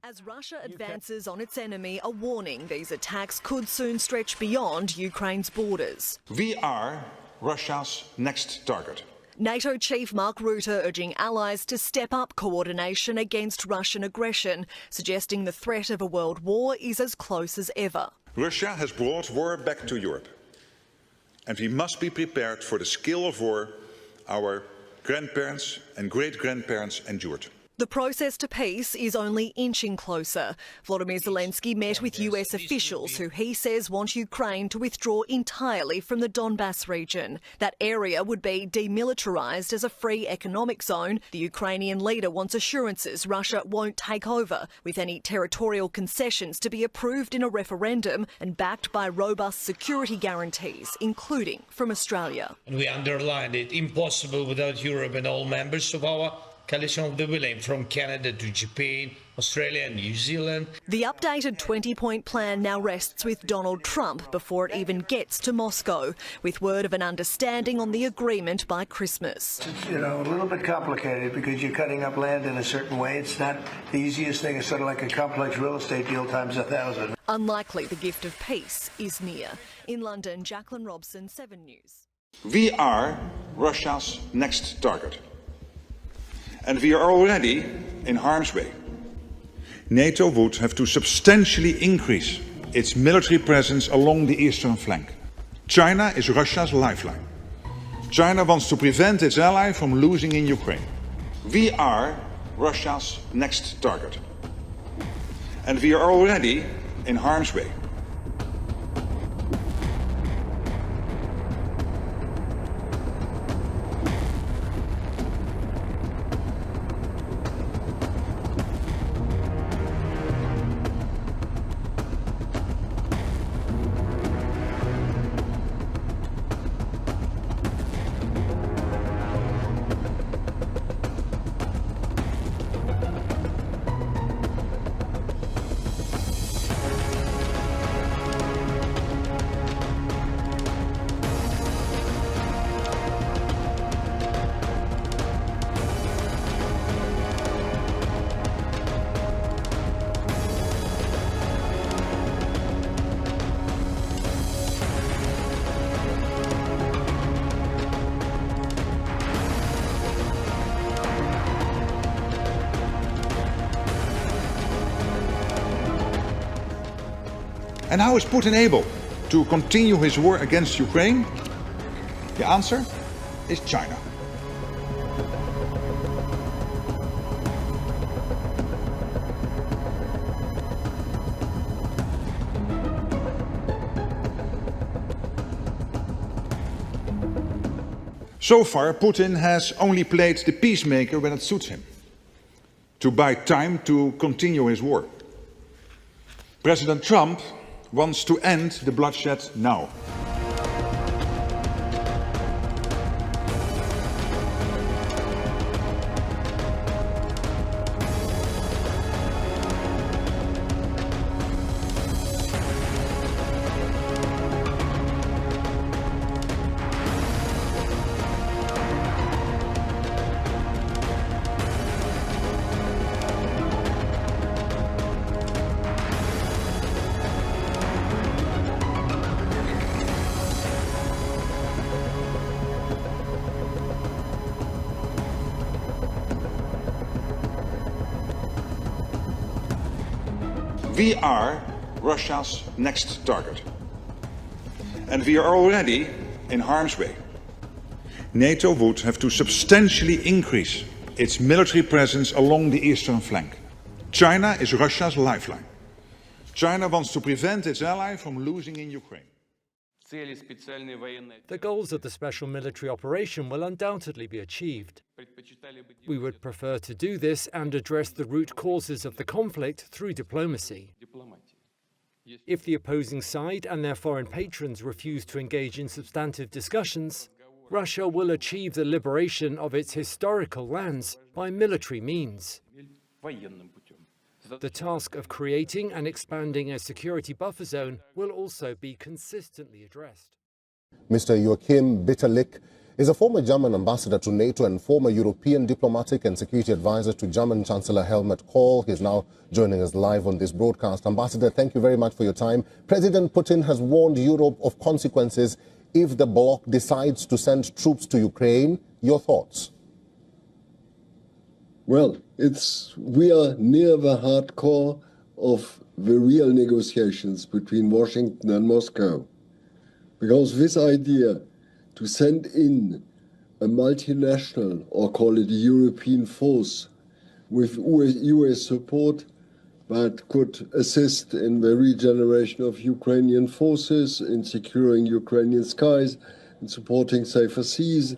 As Russia advances on its enemy, a warning these attacks could soon stretch beyond Ukraine's borders. We are Russia's next target. NATO chief Mark Rutte urging allies to step up coordination against Russian aggression, suggesting the threat of a world war is as close as ever. Russia has brought war back to Europe, and we must be prepared for the scale of war our grandparents and great-grandparents endured. The process to peace is only inching closer. Volodymyr Zelensky met with US officials who he says want Ukraine to withdraw entirely from the Donbass region. That area would be demilitarised as a free economic zone. The Ukrainian leader wants assurances Russia won't take over, with any territorial concessions to be approved in a referendum and backed by robust security guarantees, including from Australia. And we underlined it impossible without Europe and all members of our coalition of the willing, from Canada to Japan, Australia and New Zealand. The updated 20-point plan now rests with Donald Trump before it even gets to Moscow, with word of an understanding on the agreement by Christmas. It's, a little bit complicated because you're cutting up land in a certain way. It's not the easiest thing. It's sort of like a complex real estate deal times 1,000. Unlikely the gift of peace is near. In London, Jacqueline Robson, 7 News. We are Russia's next target. And we are already in harm's way. NATO would have to substantially increase its military presence along the eastern flank. China is Russia's lifeline. China wants to prevent its ally from losing in Ukraine. We are Russia's next target. And we are already in harm's way. And how is Putin able to continue his war against Ukraine? The answer is China. So far, Putin has only played the peacemaker when it suits him, to buy time to continue his war. President Trump wants to end the bloodshed now. We are Russia's next target. And we are already in harm's way. NATO would have to substantially increase its military presence along the eastern flank. China is Russia's lifeline. China wants to prevent its ally from losing in Ukraine. The goals of the special military operation will undoubtedly be achieved. We would prefer to do this and address the root causes of the conflict through diplomacy. If the opposing side and their foreign patrons refuse to engage in substantive discussions, Russia will achieve the liberation of its historical lands by military means. The task of creating and expanding a security buffer zone will also be consistently addressed. Mr. Joachim Bitterlich is a former German ambassador to NATO and former European diplomatic and security advisor to German Chancellor Helmut Kohl. He's now joining us live on this broadcast. Ambassador, thank you very much for your time. President Putin has warned Europe of consequences if the bloc decides to send troops to Ukraine. Your thoughts? Well, we are near the hardcore of the real negotiations between Washington and Moscow. Because this idea to send in a multinational, or call it a European force, with US support that could assist in the regeneration of Ukrainian forces, in securing Ukrainian skies, in supporting safer seas,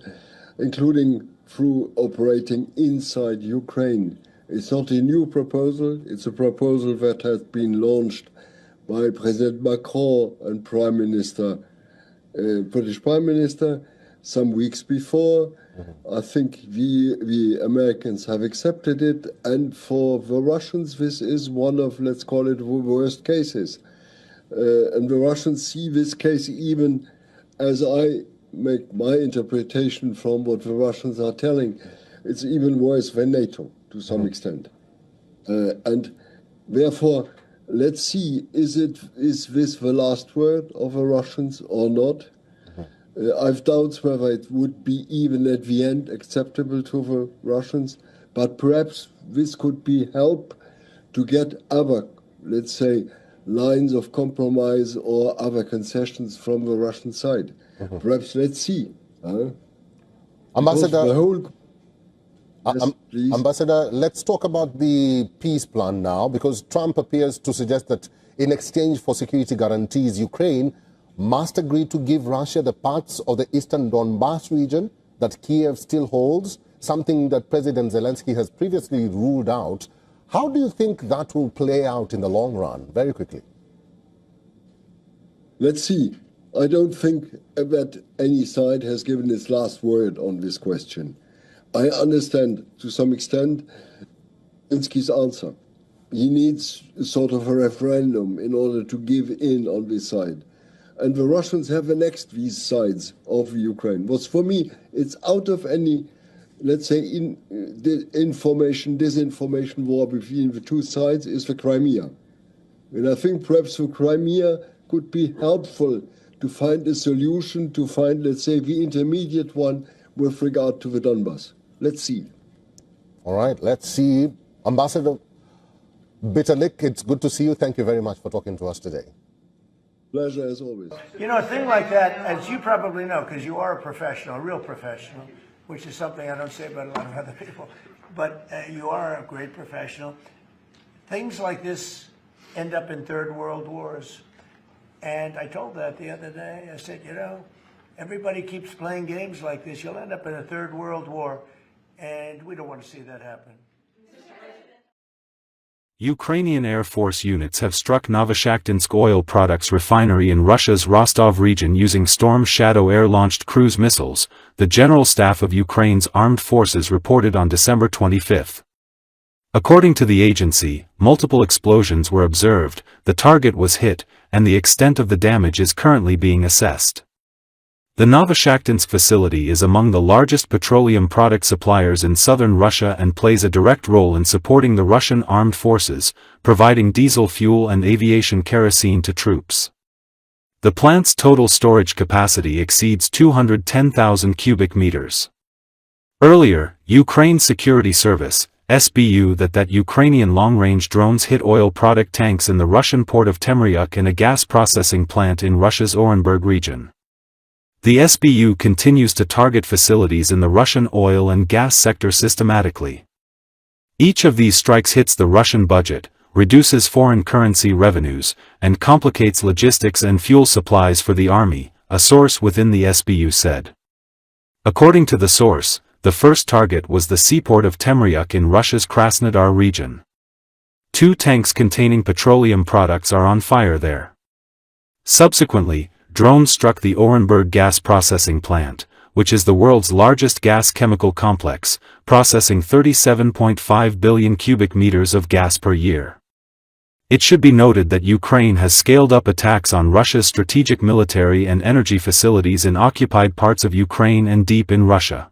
including through operating inside Ukraine. It's not a new proposal, it's a proposal that has been launched by President Macron and British Prime Minister some weeks before. I think the Americans have accepted it, and for the Russians this is one of, let's call it, the worst cases. And the Russians see this case, even as I make my interpretation from what the Russians are telling, it's even worse than NATO to some extent. And therefore, let's see, is this the last word of the Russians or not? I've doubts whether it would be even at the end acceptable to the Russians, but perhaps this could be help to get other, let's say, lines of compromise or other concessions from the Russian side. Perhaps, let's see. Ambassador, Ambassador, let's talk about the peace plan now, because Trump appears to suggest that in exchange for security guarantees, Ukraine must agree to give Russia the parts of the eastern Donbas region that Kiev still holds, something that President Zelensky has previously ruled out. How do you think that will play out in the long run? Very quickly. Let's see. I don't think that any side has given its last word on this question. I understand to some extent Zelensky's answer. He needs sort of a referendum in order to give in on this side. And the Russians have annexed these sides of Ukraine. What's for me, it's out of any, let's say, disinformation war between the two sides is the Crimea. And I think perhaps the Crimea could be helpful to find a solution, to find, let's say, the intermediate one with regard to the Donbas. Let's see. All right, let's see. Ambassador Bitterlich, it's good to see you. Thank you very much for talking to us today. Pleasure as always. You know, a thing like that, as you probably know, because you are a professional, a real professional, which is something I don't say about a lot of other people, but you are a great professional. Things like this end up in third world wars. And I told that the other day. I said, you know, everybody keeps playing games like this. You'll end up in a third world war, and we don't want to see that happen. Ukrainian Air Force units have struck Novoshakhtinsk oil products refinery in Russia's Rostov region using Storm Shadow air-launched cruise missiles, the General Staff of Ukraine's armed forces reported on December 25. According to the agency, multiple explosions were observed, the target was hit, and the extent of the damage is currently being assessed. The Novoshakhtinsk facility is among the largest petroleum product suppliers in southern Russia and plays a direct role in supporting the Russian armed forces, providing diesel fuel and aviation kerosene to troops. The plant's total storage capacity exceeds 210,000 cubic meters. Earlier, Ukraine's Security Service, SBU, that Ukrainian long-range drones hit oil product tanks in the Russian port of Temryuk and a gas processing plant in Russia's Orenburg region. The SBU continues to target facilities in the Russian oil and gas sector systematically. Each of these strikes hits the Russian budget, reduces foreign currency revenues, and complicates logistics and fuel supplies for the army, a source within the SBU said. According to the source, the first target was the seaport of Temryuk in Russia's Krasnodar region. 2 tanks containing petroleum products are on fire there. Subsequently, drones struck the Orenburg gas processing plant, which is the world's largest gas chemical complex, processing 37.5 billion cubic meters of gas per year. It should be noted that Ukraine has scaled up attacks on Russia's strategic military and energy facilities in occupied parts of Ukraine and deep in Russia.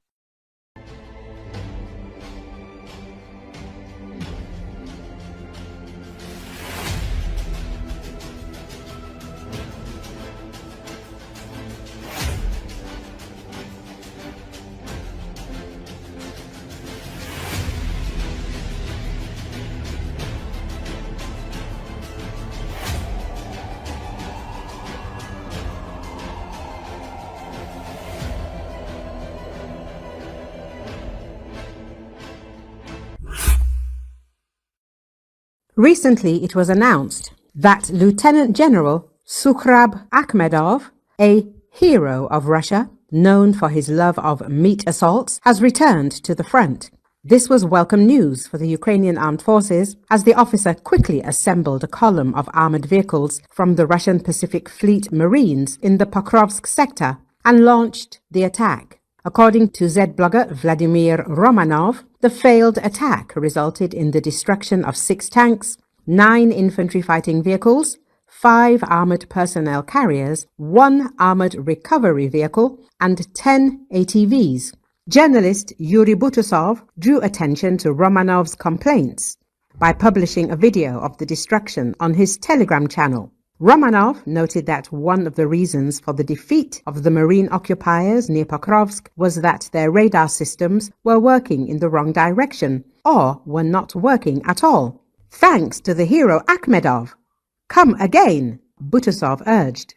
Recently, it was announced that Lieutenant General Sukhram Akhmedov, a hero of Russia, known for his love of meat assaults, has returned to the front. This was welcome news for the Ukrainian armed forces, as the officer quickly assembled a column of armored vehicles from the Russian Pacific Fleet Marines in the Pokrovsk sector and launched the attack. According to Z-blogger Vladimir Romanov, the failed attack resulted in the destruction of 6 tanks, 9 infantry fighting vehicles, 5 armored personnel carriers, 1 armored recovery vehicle, and 10 ATVs. Journalist Yuri Butusov drew attention to Romanov's complaints by publishing a video of the destruction on his Telegram channel. Romanov noted that one of the reasons for the defeat of the Marine occupiers near Pokrovsk was that their radar systems were working in the wrong direction or were not working at all. Thanks to the hero Akhmedov. Come again, Butusov urged.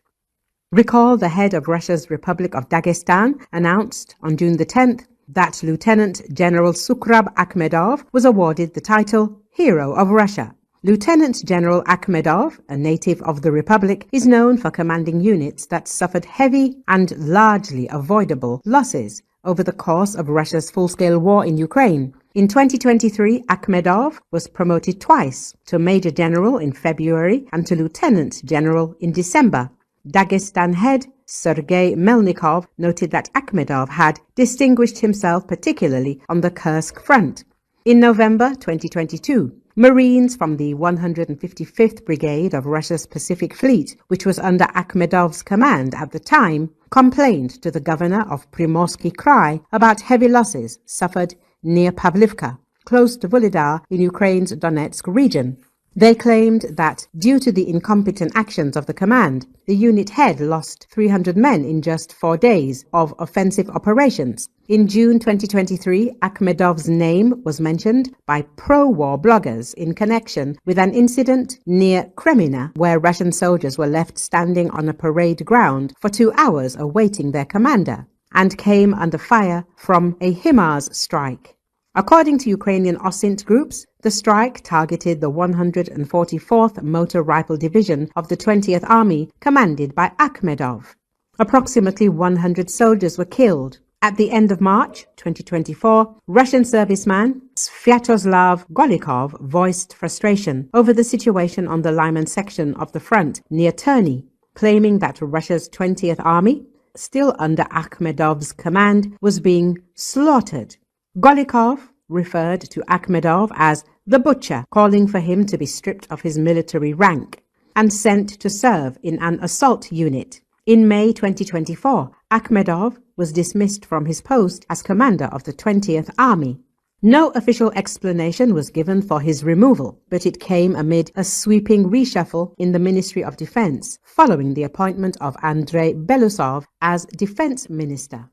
Recall the head of Russia's Republic of Dagestan announced on June the 10th that Lieutenant General Sukhram Akhmedov was awarded the title Hero of Russia. Lieutenant General Akhmedov, a native of the Republic, is known for commanding units that suffered heavy and largely avoidable losses over the course of Russia's full-scale war in Ukraine. In 2023, Akhmedov was promoted twice, to Major General in February and to Lieutenant General in December. Dagestan head Sergei Melnikov noted that Akhmedov had distinguished himself particularly on the Kursk front. In November 2022, Marines from the 155th Brigade of Russia's Pacific Fleet, which was under Akhmedov's command at the time, complained to the governor of Primorsky Krai about heavy losses suffered near Pavlivka, close to Volodar in Ukraine's Donetsk region. They claimed that due to the incompetent actions of the command, the unit head lost 300 men in just 4 days of offensive operations. In June 2023, Akhmedov's name was mentioned by pro-war bloggers in connection with an incident near Kremina, where Russian soldiers were left standing on a parade ground for 2 hours awaiting their commander, and came under fire from a HIMARS strike. According to Ukrainian OSINT groups, the strike targeted the 144th Motor Rifle Division of the 20th Army, commanded by Akhmedov. Approximately 100 soldiers were killed. At the end of March 2024, Russian serviceman Svyatoslav Golikov voiced frustration over the situation on the Lyman section of the front near Terny, claiming that Russia's 20th Army, still under Akhmedov's command, was being slaughtered. Golikov referred to Akhmedov as the butcher, calling for him to be stripped of his military rank and sent to serve in an assault unit. In May 2024, Akhmedov was dismissed from his post as commander of the 20th Army. No official explanation was given for his removal, but it came amid a sweeping reshuffle in the Ministry of Defense following the appointment of Andrei Belousov as defense minister.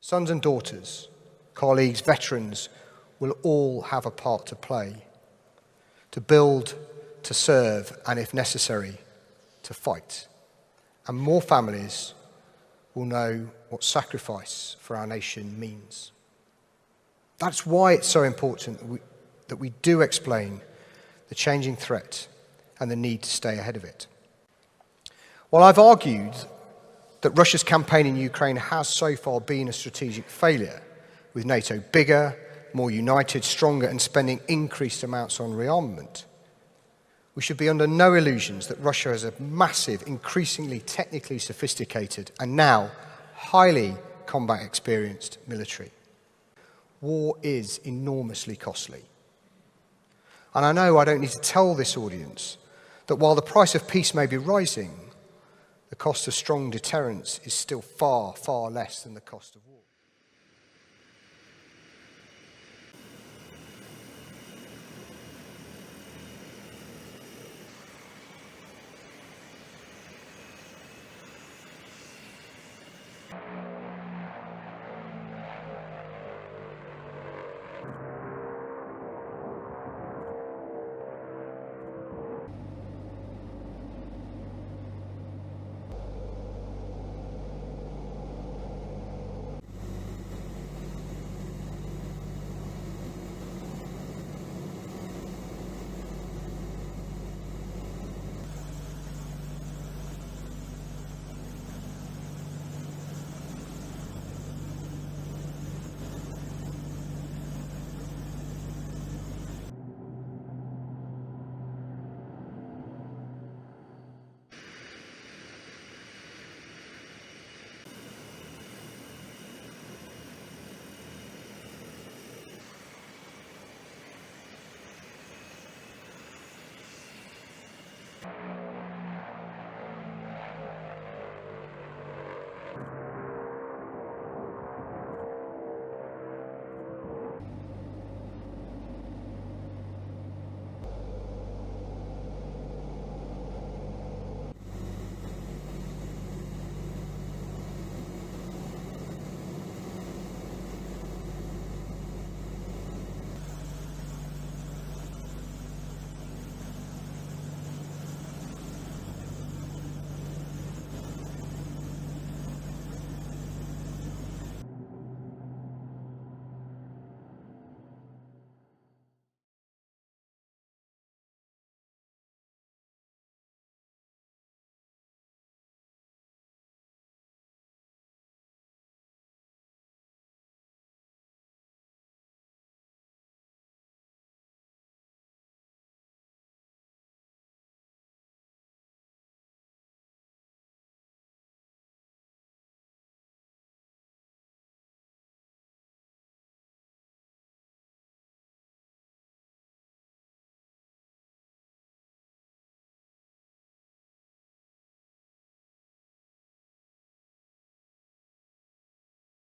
Sons and daughters, colleagues, veterans will all have a part to play, to build, to serve, and if necessary, to fight. And more families will know what sacrifice for our nation means. That's why it's so important that we do explain the changing threat and the need to stay ahead of it. While I've argued that Russia's campaign in Ukraine has so far been a strategic failure, with NATO bigger, more united, stronger, and spending increased amounts on rearmament, we should be under no illusions that Russia has a massive, increasingly technically sophisticated, and now highly combat experienced military. War is enormously costly. And I know I don't need to tell this audience that while the price of peace may be rising, the cost of strong deterrence is still far, far less than the cost of war.